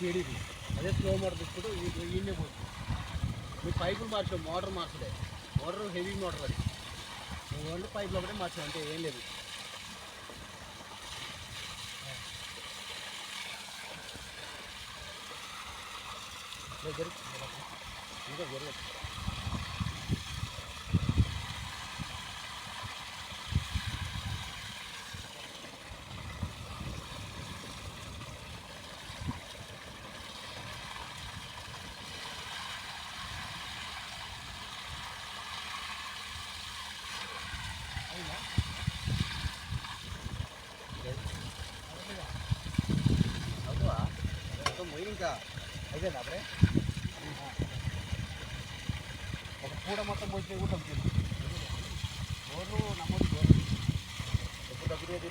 Speed ఇది. అదే slow motor తీసుకుంటూ ఈయనే పోతుంది. మీ పైపులు మార్చాం, మోటార్ మార్చలే. మోటార్ హెవీ మోటార్ అది. ఓన్లీ పైపులు ఒకటే మార్చాం, అంటే ఏం లేదు. ఇంకా జరగదు. అవుతుందా? మొయ్యి ఇంకా అయిపోయింది అప్పుడే. ఒక పూట మొత్తం పోయి కూడా తగ్గుతుంది. నమ్మదు ఎప్పుడు తగ్గుతుంది.